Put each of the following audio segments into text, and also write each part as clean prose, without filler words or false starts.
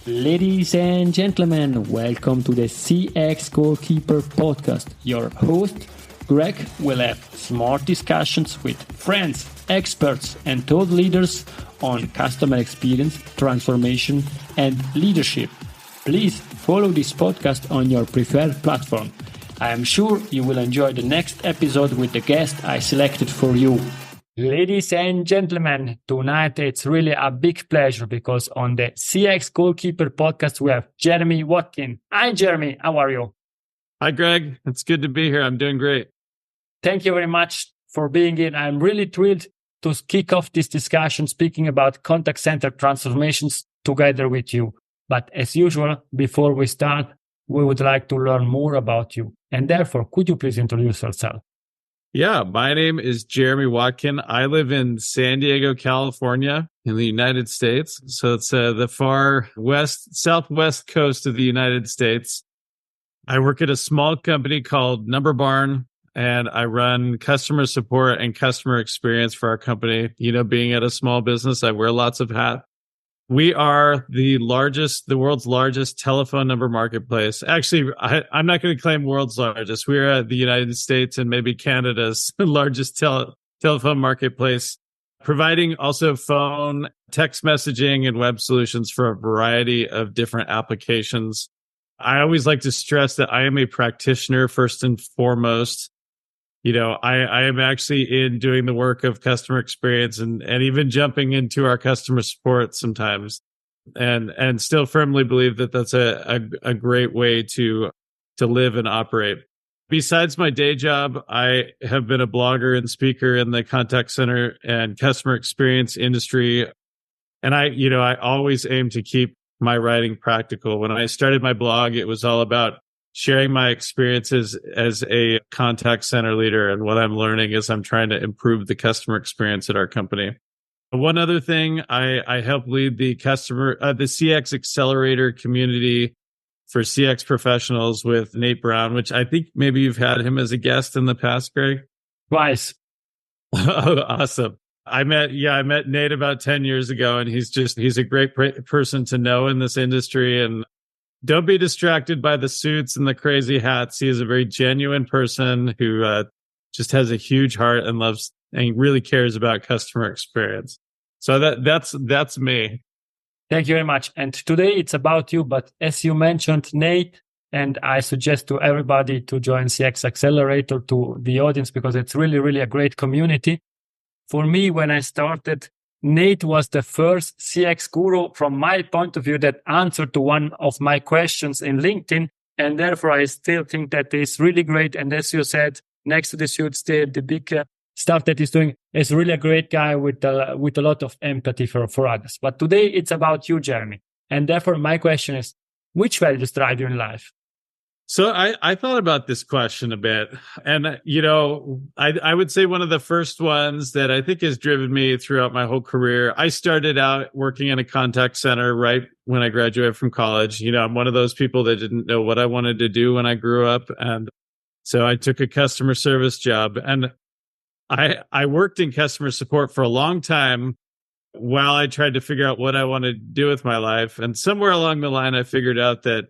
Ladies and gentlemen, welcome to the CX Goalkeeper Podcast. Your host, Greg, will have smart discussions with friends, experts, and thought leaders on customer experience, transformation, and leadership. Please follow this podcast on your preferred platform. I am sure you will enjoy the next episode with the guest I selected for you. Ladies and gentlemen, tonight it's really a big pleasure because on the CX Goalkeeper Podcast we have Jeremy Watkin. Hi Jeremy, how are you? Hi Greg, it's good to be here. I'm doing great. Thank you very much for being here. I'm really thrilled to kick off this discussion speaking about contact center transformations together with you. But as usual, before we start, we would like to learn more about you. And therefore, could you please introduce yourself? Yeah, my name is Jeremy Watkin. I live in San Diego, California, in the United States. So it's the far southwest coast of the United States. I work at a small company called Number Barn, and I run customer support and customer experience for our company. You know, being at a small business, I wear lots of hats. We are the world's largest telephone number marketplace. Actually, I'm not going to claim world's largest. We're the United States and maybe Canada's largest telephone marketplace, providing also phone, text messaging, and web solutions for a variety of different applications. I always like to stress that I am a practitioner first and foremost. You know, I am actually in doing the work of customer experience and even jumping into our customer support sometimes, and still firmly believe that that's a great way to live and operate. Besides my day job, I have been a blogger and speaker in the contact center and customer experience industry, and I always aim to keep my writing practical. When I started my blog, it was all about sharing my experiences as a contact center leader. And what I'm learning is I'm trying to improve the customer experience at our company. One other thing, I help lead the CX Accelerator community for CX professionals with Nate Brown, which I think maybe you've had him as a guest in the past, Greg. Twice. Oh, awesome. I met Nate about 10 years ago, and he's a great person to know in this industry. And don't be distracted by the suits and the crazy hats. He is a very genuine person who just has a huge heart and loves and really cares about customer experience. So that's me. Thank you very much. And today it's about you, but as you mentioned, Nate, and I suggest to everybody to join CX Accelerator, to the audience, because it's really, really a great community. For me, when I started, Nate was the first CX guru from my point of view that answered to one of my questions in LinkedIn. And therefore, I still think that is really great. And as you said, next to the suits, the big stuff that he's doing is really a great guy with a lot of empathy for others. But today it's about you, Jeremy. And therefore, my question is, which values drive you in life? So I thought about this question a bit, and I would say one of the first ones that I think has driven me throughout my whole career. I started out working in a contact center right when I graduated from college. You know, I'm one of those people that didn't know what I wanted to do when I grew up, and so I took a customer service job, and I worked in customer support for a long time while I tried to figure out what I wanted to do with my life. And somewhere along the line, I figured out that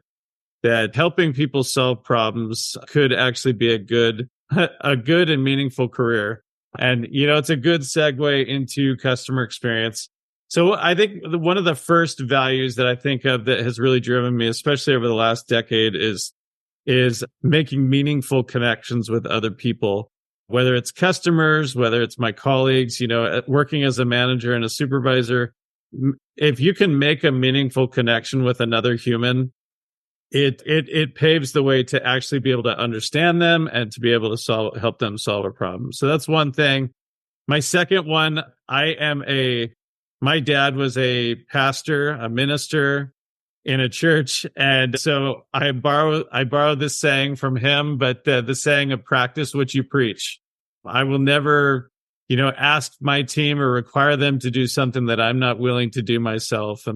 helping people solve problems could actually be a good and meaningful career. And, it's a good segue into customer experience. So I think one of the first values that I think of that has really driven me, especially over the last decade, is making meaningful connections with other people, whether it's customers, whether it's my colleagues, working as a manager and a supervisor. If you can make a meaningful connection with another human, it paves the way to actually be able to understand them and to be able to help them solve a problem. So that's one thing. My second one, my dad was a pastor, a minister in a church. And so I borrowed this saying from him, but the saying of practice what you preach. I will never, ask my team or require them to do something that I'm not willing to do myself.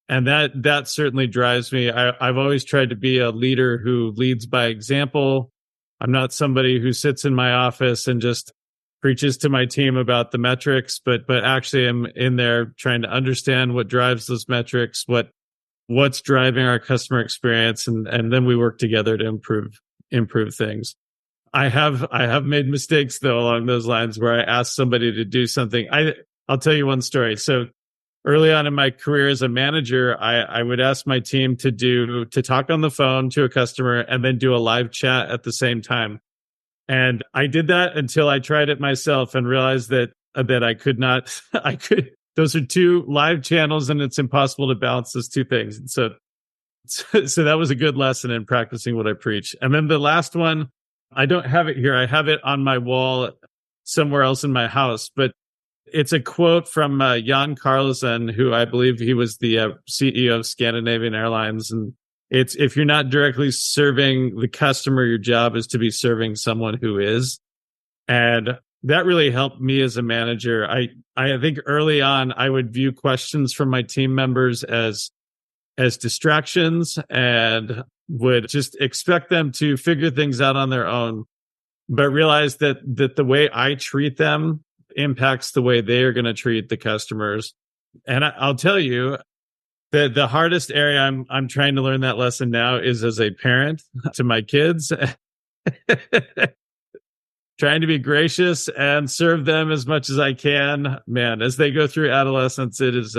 And that certainly drives me. I've always tried to be a leader who leads by example. I'm not somebody who sits in my office and just preaches to my team about the metrics, but actually I'm in there trying to understand what drives those metrics, what what's driving our customer experience, and then we work together to improve things. I have made mistakes though along those lines where I asked somebody to do something. I'll tell you one story. So early on in my career as a manager, I would ask my team to talk on the phone to a customer and then do a live chat at the same time. And I did that until I tried it myself and realized that I could not. Those are two live channels, and it's impossible to balance those two things. And so that was a good lesson in practicing what I preach. And then the last one, I don't have it here. I have it on my wall somewhere else in my house, but it's a quote from Jan Carlsen, who I believe he was the CEO of Scandinavian Airlines. And it's, if you're not directly serving the customer, your job is to be serving someone who is. And that really helped me as a manager. I think early on, I would view questions from my team members as distractions and would just expect them to figure things out on their own, but realize that the way I treat them impacts the way they are going to treat the customers. And I'll tell you that the hardest area I'm trying to learn that lesson now is as a parent to my kids, trying to be gracious and serve them as much as I can. Man, as they go through adolescence, it's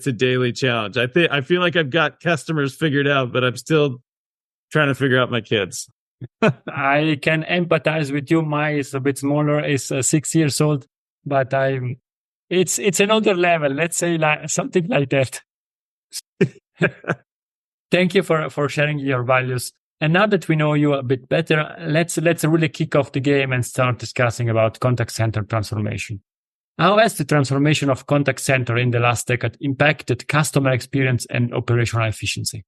a daily challenge. I feel like I've got customers figured out, but I'm still trying to figure out my kids. I can empathize with you. Mine is a bit smaller, is 6 years old, but it's another level. Let's say like something like that. Thank you for sharing your values. And now that we know you a bit better, let's really kick off the game and start discussing about contact center transformation. How has the transformation of contact center in the last decade impacted customer experience and operational efficiency?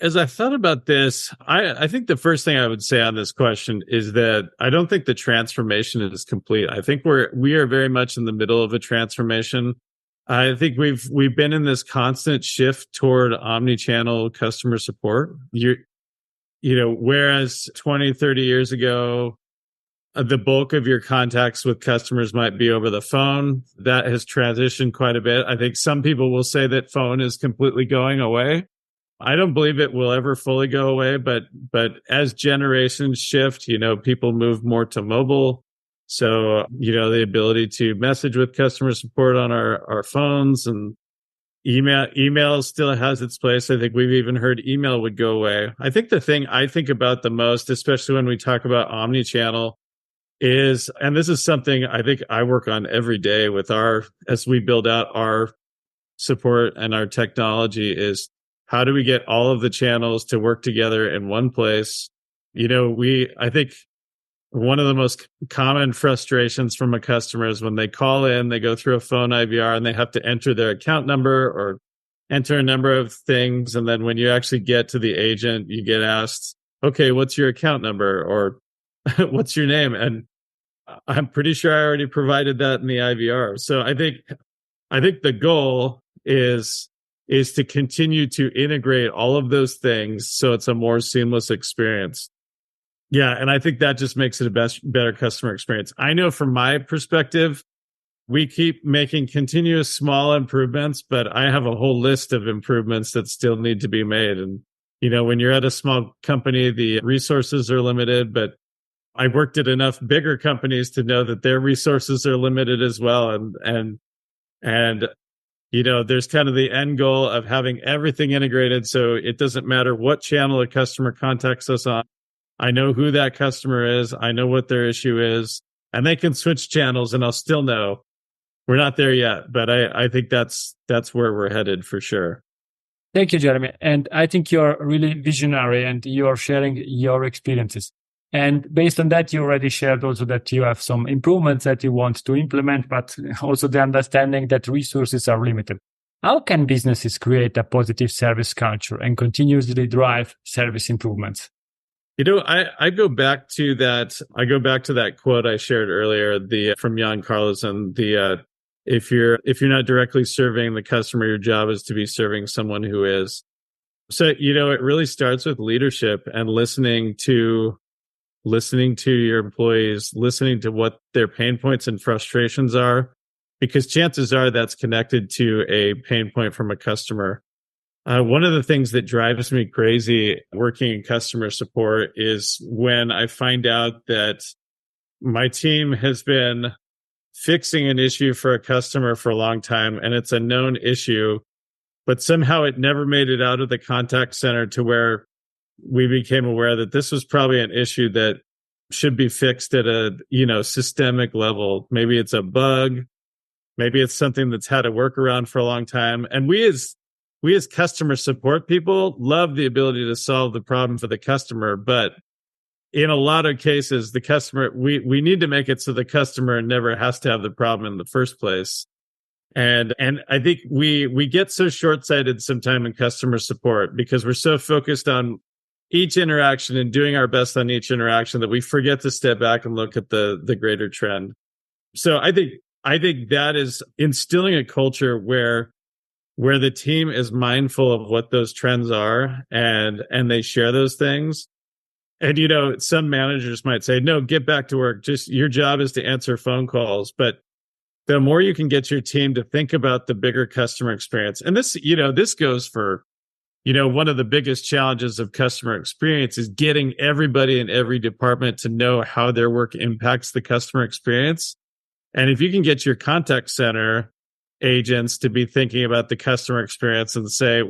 As I thought about this, I think the first thing I would say on this question is that I don't think the transformation is complete. I think we are very much in the middle of a transformation. I think we've been in this constant shift toward omni-channel customer support. Whereas 20, 30 years ago, the bulk of your contacts with customers might be over the phone. That has transitioned quite a bit. I think some people will say that phone is completely going away. I don't believe it will ever fully go away, but as generations shift, people move more to mobile. So, the ability to message with customer support on our phones, and email still has its place. I think we've even heard email would go away. I think the thing I think about the most, especially when we talk about omni-channel, is, and this is something I think I work on every day as we build out our support and our technology, is how do we get all of the channels to work together in one place? I think one of the most common frustrations from a customer is when they call in, they go through a phone IVR and they have to enter their account number or enter a number of things. And then when you actually get to the agent, you get asked, okay, what's your account number? Or what's your name? And I'm pretty sure I already provided that in the IVR. So I think the goal is to continue to integrate all of those things so it's a more seamless experience. Yeah, and I think that just makes it a better customer experience. I know from my perspective, we keep making continuous small improvements, but I have a whole list of improvements that still need to be made. And, when you're at a small company, the resources are limited, but I worked at enough bigger companies to know that their resources are limited as well. And there's kind of the end goal of having everything integrated. So it doesn't matter what channel a customer contacts us on. I know who that customer is. I know what their issue is, and they can switch channels and I'll still know. We're not there yet, but I think that's where we're headed for sure. Thank you, Jeremy. And I think you're really visionary and you're sharing your experiences. And based on that, you already shared also that you have some improvements that you want to implement, but also the understanding that resources are limited. How can businesses create a positive service culture and continuously drive service improvements? I go back to that. I go back to that quote I shared earlier, from Jan Carlsen. If you're not directly serving the customer, your job is to be serving someone who is. So it really starts with leadership and listening to your employees, listening to what their pain points and frustrations are, because chances are that's connected to a pain point from a customer. One of the things that drives me crazy working in customer support is when I find out that my team has been fixing an issue for a customer for a long time and it's a known issue, but somehow it never made it out of the contact center to where we became aware that this was probably an issue that should be fixed at a, systemic level. Maybe it's a bug. Maybe it's something that's had a workaround for a long time. And we as customer support people love the ability to solve the problem for the customer. But in a lot of cases, the customer, we need to make it so the customer never has to have the problem in the first place. And I think we get so short-sighted sometimes in customer support because we're so focused on each interaction and doing our best on each interaction that we forget to step back and look at the greater trend. So I think that is instilling a culture where the team is mindful of what those trends are and they share those things. And, some managers might say, no, get back to work. Just your job is to answer phone calls. But the more you can get your team to think about the bigger customer experience. And this goes for, one of the biggest challenges of customer experience is getting everybody in every department to know how their work impacts the customer experience. And if you can get your contact center agents to be thinking about the customer experience and say,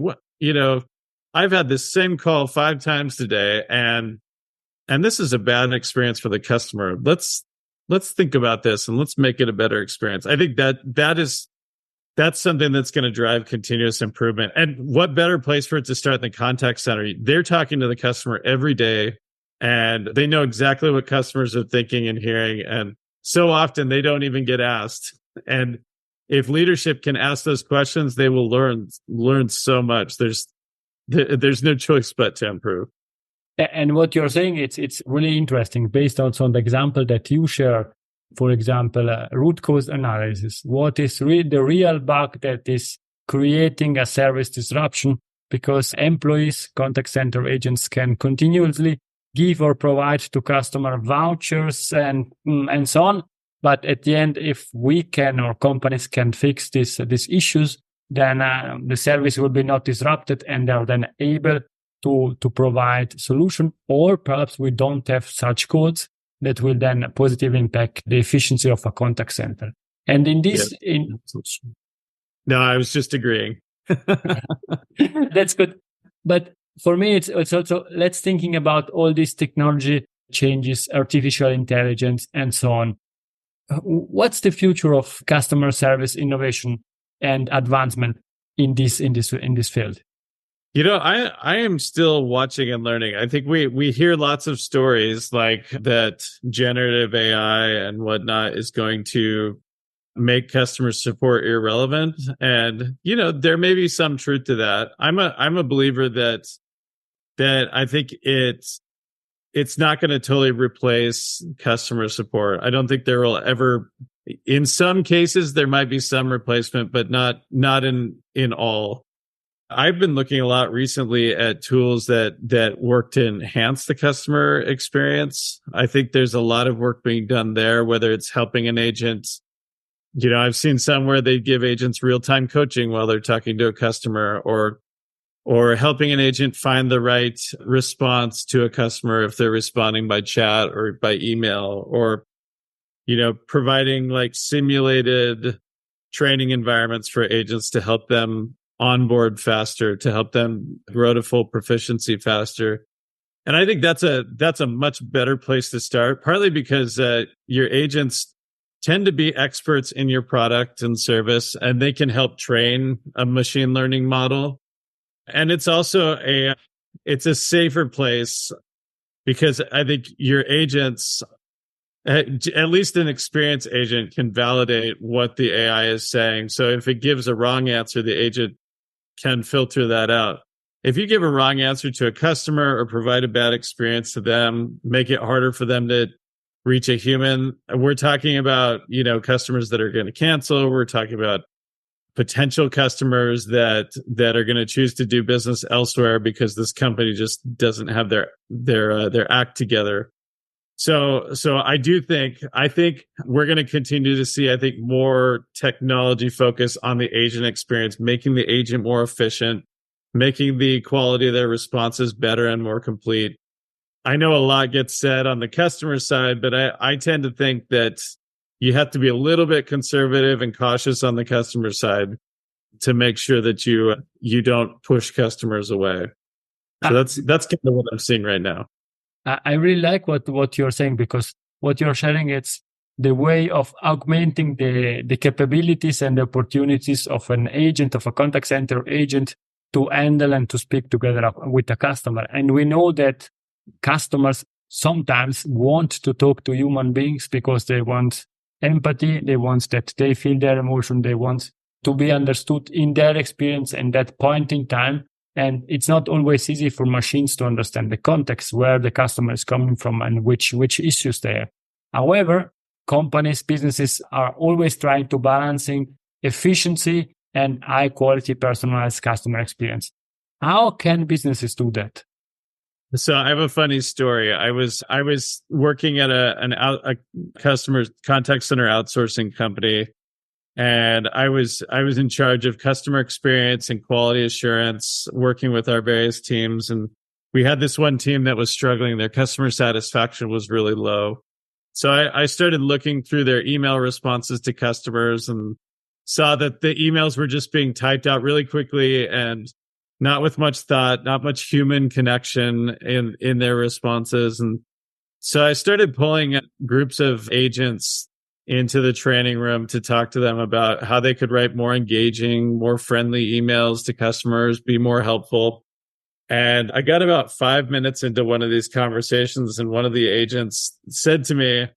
I've had this same call 5 times today and this is a bad experience for the customer. Let's think about this and let's make it a better experience. I think that's something that's going to drive continuous improvement. And what better place for it to start than contact center? They're talking to the customer every day and they know exactly what customers are thinking and hearing. And so often they don't even get asked. And if leadership can ask those questions, they will learn so much. There's no choice but to improve. And what you're saying, it's really interesting based also on the example that you share. For example, root cause analysis. What is the real bug that is creating a service disruption? Because employees, contact center agents can continuously give or provide to customer vouchers and so on. But at the end, if we can or companies can fix these issues, then the service will be not disrupted and they're then able to provide solution. Or perhaps we don't have such codes that will then positively impact the efficiency of a contact center. And in this, no, I was just agreeing. That's good. But for me, it's also, let's thinking about all these technology changes, artificial intelligence, and so on. What's the future of customer service innovation and advancement in this field? I am still watching and learning. I think we hear lots of stories like that generative AI and whatnot is going to make customer support irrelevant. And, there may be some truth to that. I'm a believer that I think it's not going to totally replace customer support. I don't think there will ever, in some cases, there might be some replacement, but not in all. I've been looking a lot recently at tools that work to enhance the customer experience. I think there's a lot of work being done there, whether it's helping an agent. I've seen some where they give agents real-time coaching while they're talking to a customer, or helping an agent find the right response to a customer if they're responding by chat or by email, or, providing like simulated training environments for agents to help them onboard faster, to help them grow to full proficiency faster. And I think that's a much better place to start, partly because your agents tend to be experts in your product and service, and they can help train a machine learning model. And it's also it's a safer place because I think your agents, at least an experienced agent, can validate what the AI is saying. So if it gives a wrong answer, the agent can filter that out. If you give a wrong answer to a customer or provide a bad experience to them, make it harder for them to reach a human, we're talking about, customers that are going to cancel. We're talking about potential customers that are going to choose to do business elsewhere because this company just doesn't have their act together. So I think we're going to continue to see, more technology focus on the agent experience, making the agent more efficient, making the quality of their responses better and more complete. I know a lot gets said on the customer side, but I tend to think that you have to be a little bit conservative and cautious on the customer side to make sure that you don't push customers away. So that's kind of what I'm seeing right now. I really like what you're saying, because what you're sharing, it's the way of augmenting the capabilities and the opportunities of an agent, of a contact center agent, to handle and to speak together with the customer. And we know that customers sometimes want to talk to human beings because they want empathy, they want that they feel their emotion, they want to be understood in their experience and that point in time. And it's not always easy for machines to understand the context, where the customer is coming from and which issues there. However, companies, businesses are always trying to balancing efficiency and high quality personalized customer experience. How can businesses do that? So I have a funny story. I was working at a customer contact center outsourcing company, and I was in charge of customer experience and quality assurance, working with our various teams. And we had this one team that was struggling. Their customer satisfaction was really low. So I started looking through their email responses to customers and saw that the emails were just being typed out really quickly and not with much thought, not much human connection in their responses. And so I started pulling groups of agents into the training room to talk to them about how they could write more engaging, more friendly emails to customers, be more helpful. And I got about 5 minutes into one of these conversations, and one of the agents said to me,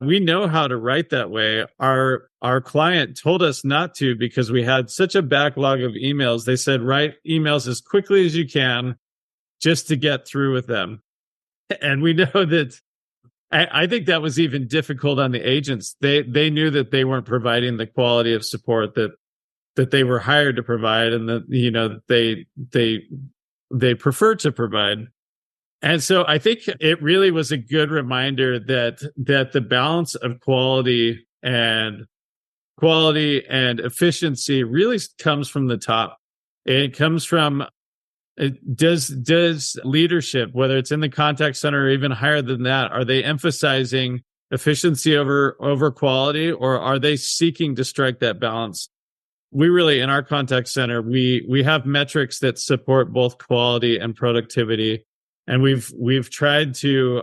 "We know how to write that way. Our client told us not to because we had such a backlog of emails. They said, write emails as quickly as you can just to get through with them." And we know that I think that was even difficult on the agents. They knew that they weren't providing the quality of support that they were hired to provide, and that they prefer to provide. And so I think it really was a good reminder that the balance of quality and efficiency really comes from the top. It comes from does leadership, whether it's in the contact center or even higher than that, are they emphasizing efficiency over quality, or are they seeking to strike that balance? We really, in our contact center, we have metrics that support both quality and productivity. And we've tried to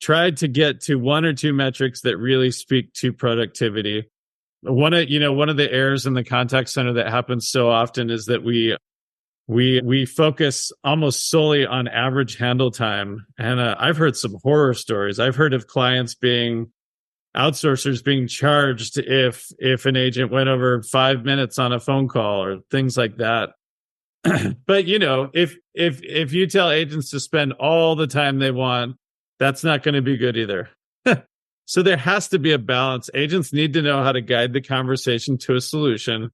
get to one or two metrics that really speak to productivity. One of the errors in the contact center that happens so often is that we focus almost solely on average handle time. And I've heard some horror stories. I've heard of outsourcers being charged if an agent went over 5 minutes on a phone call or things like that. But if you tell agents to spend all the time they want, that's not going to be good either. So there has to be a balance. Agents need to know how to guide the conversation to a solution,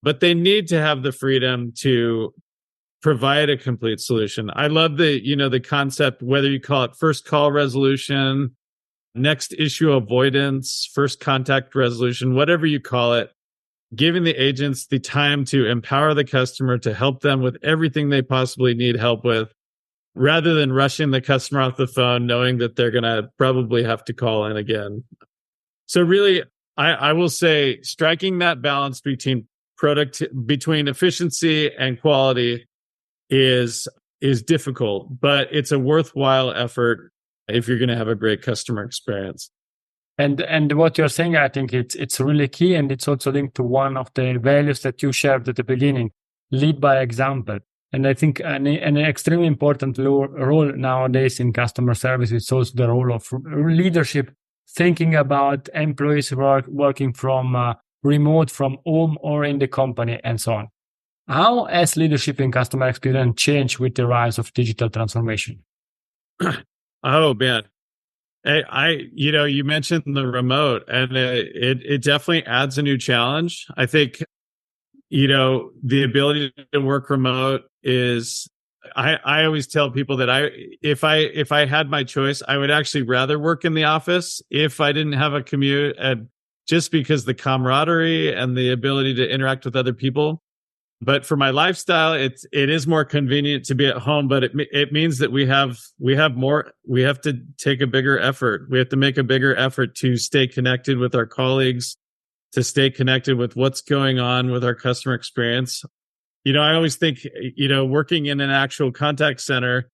but they need to have the freedom to provide a complete solution. I love the concept, whether you call it first call resolution, next issue avoidance, first contact resolution, whatever you call it, giving the agents the time to empower the customer to help them with everything they possibly need help with, rather than rushing the customer off the phone, knowing that they're going to probably have to call in again. So really, I will say striking that balance between efficiency and quality is difficult, but it's a worthwhile effort if you're going to have a great customer experience. And what you're saying, I think it's really key, and it's also linked to one of the values that you shared at the beginning: lead by example. And I think an extremely important role nowadays in customer service is also the role of leadership, thinking about employees working from remote, from home, or in the company, and so on. How has leadership in customer experience changed with the rise of digital transformation? Oh, man. You mentioned the remote, and it definitely adds a new challenge. I think, the ability to work remote is, I always tell people that if I had my choice, I would actually rather work in the office if I didn't have a commute, and just because the camaraderie and the ability to interact with other people. But for my lifestyle, it is more convenient to be at home, but it means that we have to take a bigger effort. We have to make a bigger effort to stay connected with our colleagues, to stay connected with what's going on with our customer experience. I always think, working in an actual contact center,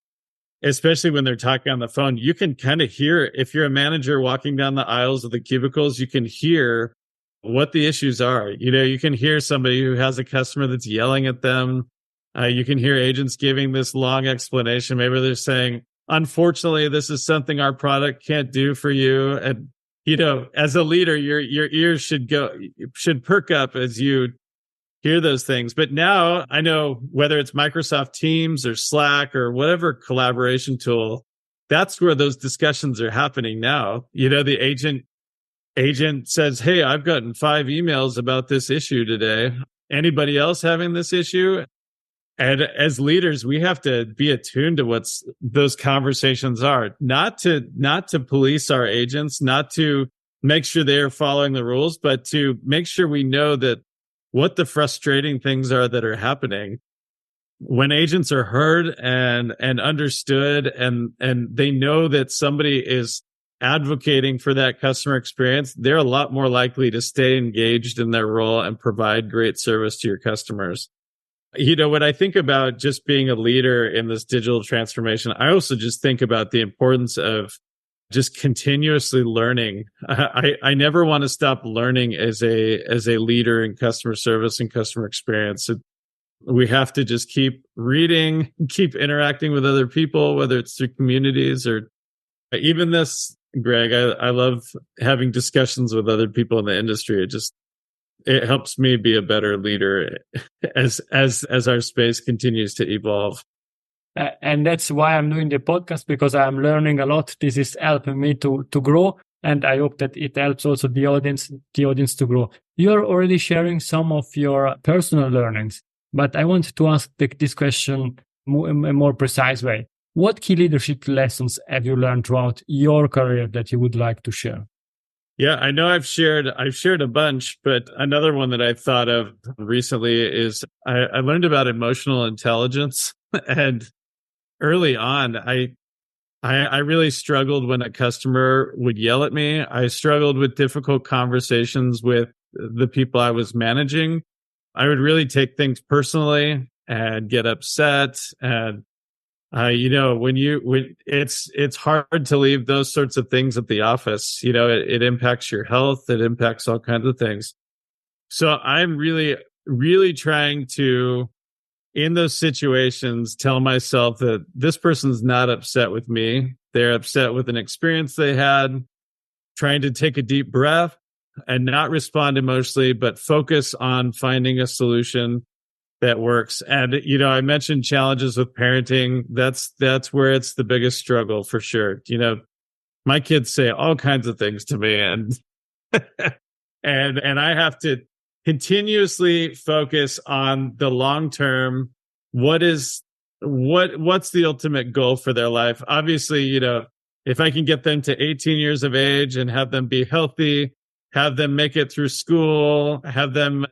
especially when they're talking on the phone, you can kind of hear, if you're a manager walking down the aisles of the cubicles, you can hear what the issues are. You can hear somebody who has a customer that's yelling at them. You can hear agents giving this long explanation. Maybe they're saying, unfortunately, this is something our product can't do for you. And, as a leader, your ears should perk up as you hear those things. But now I know, whether it's Microsoft Teams or Slack or whatever collaboration tool, that's where those discussions are happening now. The agent says, hey, I've gotten 5 emails about this issue today. Anybody else having this issue? And as leaders, we have to be attuned to what those conversations are, not to police our agents, not to make sure they are following the rules, but to make sure we know that what the frustrating things are that are happening. When agents are heard and understood, and they know that somebody is advocating for that customer experience, they're a lot more likely to stay engaged in their role and provide great service to your customers. When I think about just being a leader in this digital transformation, I also just think about the importance of just continuously learning. I never want to stop learning as a leader in customer service and customer experience. We have to just keep reading, keep interacting with other people, whether it's through communities or even this, Greg. I love having discussions with other people in the industry. It helps me be a better leader as our space continues to evolve. And that's why I'm doing the podcast, because I'm learning a lot. This is helping me to grow, and I hope that it helps also the audience to grow. You're already sharing some of your personal learnings, but I want to ask this question in a more precise way. What key leadership lessons have you learned throughout your career that you would like to share? Yeah, I know I've shared a bunch, but another one that I've thought of recently is I learned about emotional intelligence. And early on, I really struggled when a customer would yell at me. I struggled with difficult conversations with the people I was managing. I would really take things personally and get upset. And when it's hard to leave those sorts of things at the office. It impacts your health. It impacts all kinds of things. So I'm really, really trying to, in those situations, tell myself that this person's not upset with me. They're upset with an experience they had, trying to take a deep breath and not respond emotionally, but focus on finding a solution that works. And, I mentioned challenges with parenting. That's where it's the biggest struggle for sure. My kids say all kinds of things to me, and and I have to continuously focus on the long term. What's the ultimate goal for their life? Obviously, if I can get them to 18 years of age and have them be healthy, have them make it through school, have them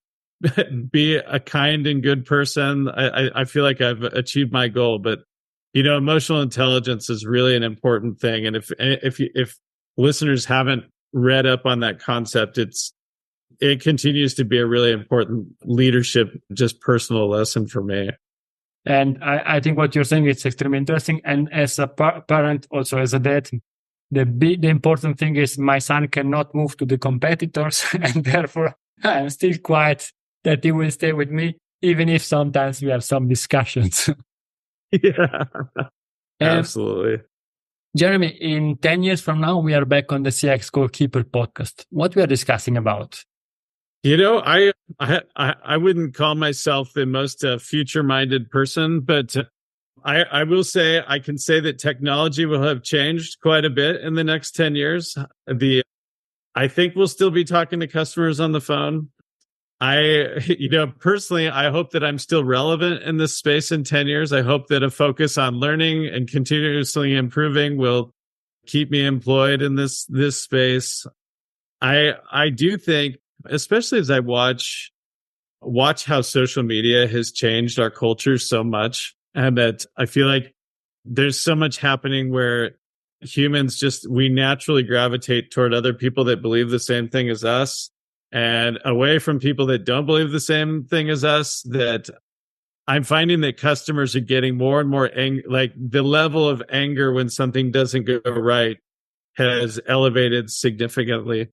be a kind and good person, I feel like I've achieved my goal. But emotional intelligence is really an important thing. And if listeners haven't read up on that concept, it continues to be a really important leadership, just personal lesson for me. And I think what you're saying is extremely interesting. And as a parent, also as a dad, the important thing is my son cannot move to the competitors, and therefore I'm still quiet that he will stay with me, even if sometimes we have some discussions. Yeah, absolutely. Jeremy, in 10 years from now, we are back on the CX Goalkeeper podcast. What we are discussing about? I wouldn't call myself the most future-minded person, but I will say, I can say that technology will have changed quite a bit in the next 10 years. I think we'll still be talking to customers on the phone. Personally, I hope that I'm still relevant in this space in 10 years. I hope that a focus on learning and continuously improving will keep me employed in this space. I do think, especially as I watch watch how social media has changed our culture so much, and that I feel like there's so much happening where humans we naturally gravitate toward other people that believe the same thing as us and away from people that don't believe the same thing as us. That I'm finding that customers are getting more and more like the level of anger when something doesn't go right has elevated significantly.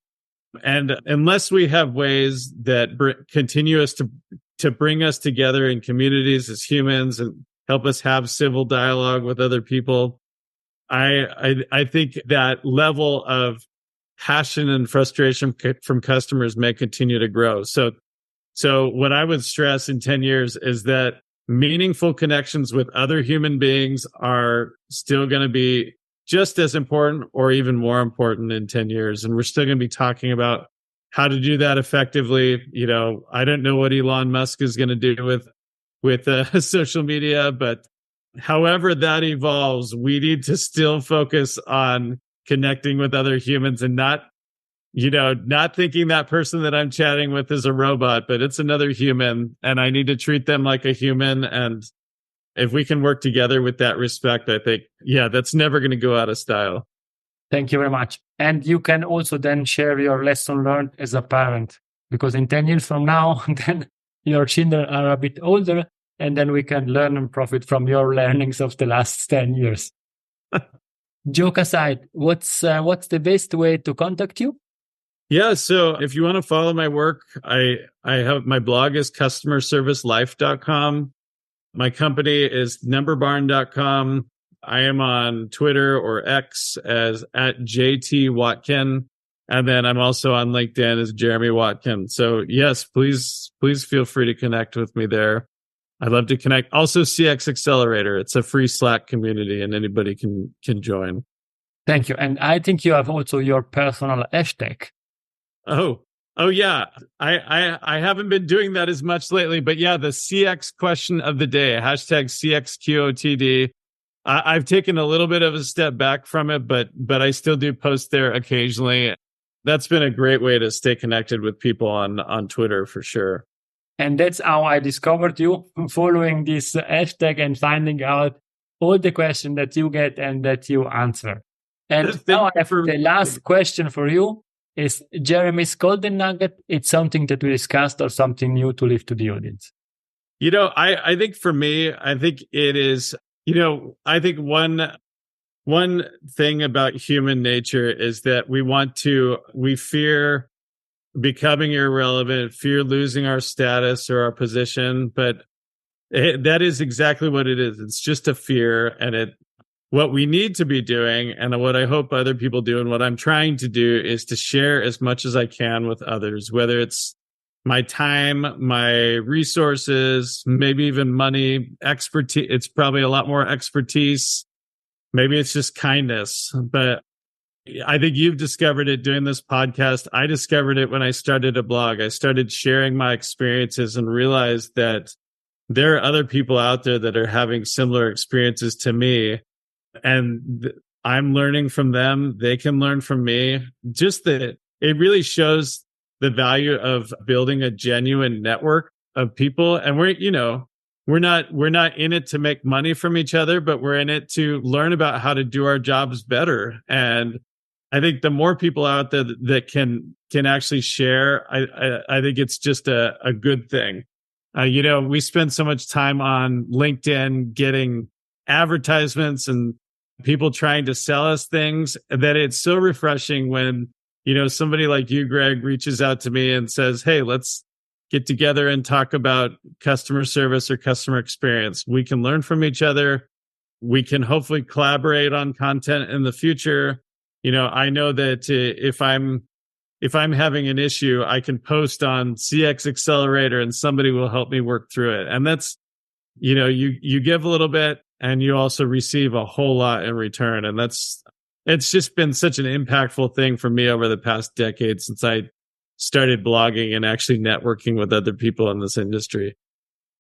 And unless we have ways that continue us to bring us together in communities as humans and help us have civil dialogue with other people, I think that level of passion and frustration from customers may continue to grow. So what I would stress in 10 years is that meaningful connections with other human beings are still going to be just as important or even more important in 10 years. And we're still going to be talking about how to do that effectively. I don't know what Elon Musk is going to do with social media, but however that evolves, we need to still focus on connecting with other humans and not thinking that person that I'm chatting with is a robot, but it's another human and I need to treat them like a human. And if we can work together with that respect, I think, that's never going to go out of style. Thank you very much. And you can also then share your lesson learned as a parent, because in 10 years from now, then your children are a bit older, and then we can learn and profit from your learnings of the last 10 years. Joke aside, what's the best way to contact you? Yeah, so if you want to follow my work, I have my blog is customerservicelife.com. My company is numberbarn.com. I am on Twitter or X as @JT_Watkin. And then I'm also on LinkedIn as Jeremy Watkin. So yes, please feel free to connect with me there. I'd love to connect. Also CX Accelerator. It's a free Slack community and anybody can join. Thank you. And I think you have also your personal hashtag. Oh yeah. I haven't been doing that as much lately, but yeah, the CX question of the day, #CXQOTD. I've taken a little bit of a step back from it, but I still do post there occasionally. That's been a great way to stay connected with people on Twitter for sure. And that's how I discovered you, following this hashtag and finding out all the questions that you get and that you answer. And now I have the last question for you. Is Jeremy's golden nugget? It's something that we discussed or something new to leave to the audience? I think for me, I think it is, I think one thing about human nature is that we fear becoming irrelevant, fear losing our status or our position, but that is exactly what it is. It's just a fear, and what we need to be doing, and what I hope other people do, and what I'm trying to do, is to share as much as I can with others, whether it's my time, my resources, maybe even money, expertise. It's probably a lot more expertise. Maybe it's just kindness, but I think you've discovered it doing this podcast. I discovered it when I started a blog. I started sharing my experiences and realized that there are other people out there that are having similar experiences to me. And I'm learning from them. They can learn from me. Just that it really shows the value of building a genuine network of people. And we're not in it to make money from each other, but we're in it to learn about how to do our jobs better. And I think the more people out there that can actually share, I think it's just a good thing. We spend so much time on LinkedIn getting advertisements and people trying to sell us things that it's so refreshing when, somebody like you, Greg, reaches out to me and says, hey, let's get together and talk about customer service or customer experience. We can learn from each other. We can hopefully collaborate on content in the future. I know that if I'm having an issue, I can post on CX Accelerator and somebody will help me work through it. And that's, you give a little bit and you also receive a whole lot in return. And it's just been such an impactful thing for me over the past decade since I started blogging and actually networking with other people in this industry.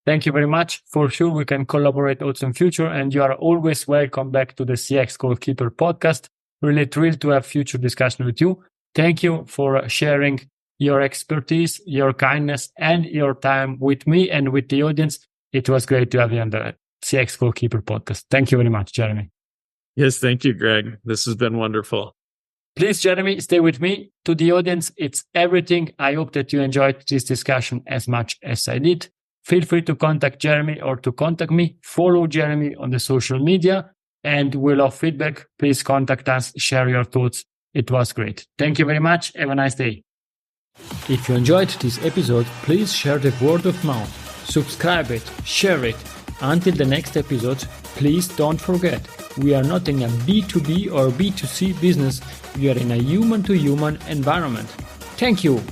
Thank you very much. For sure, we can collaborate also in future, and you are always welcome back to the CX Goalkeeper podcast. Really thrilled to have future discussion with you. Thank you for sharing your expertise, your kindness, and your time with me and with the audience. It was great to have you on the CX Goalkeeper podcast. Thank you very much, Jeremy. Yes, thank you, Greg. This has been wonderful. Please, Jeremy, stay with me. To the audience, it's everything. I hope that you enjoyed this discussion as much as I did. Feel free to contact Jeremy or to contact me. Follow Jeremy on the social media, and we love feedback. Please contact us, share your thoughts. It was great. Thank you very much. Have a nice day. If you enjoyed this episode, please share the word of mouth. Subscribe it, share it. Until the next episode, please don't forget, we are not in a B2B or B2C business, we are in a human-to-human environment. Thank you!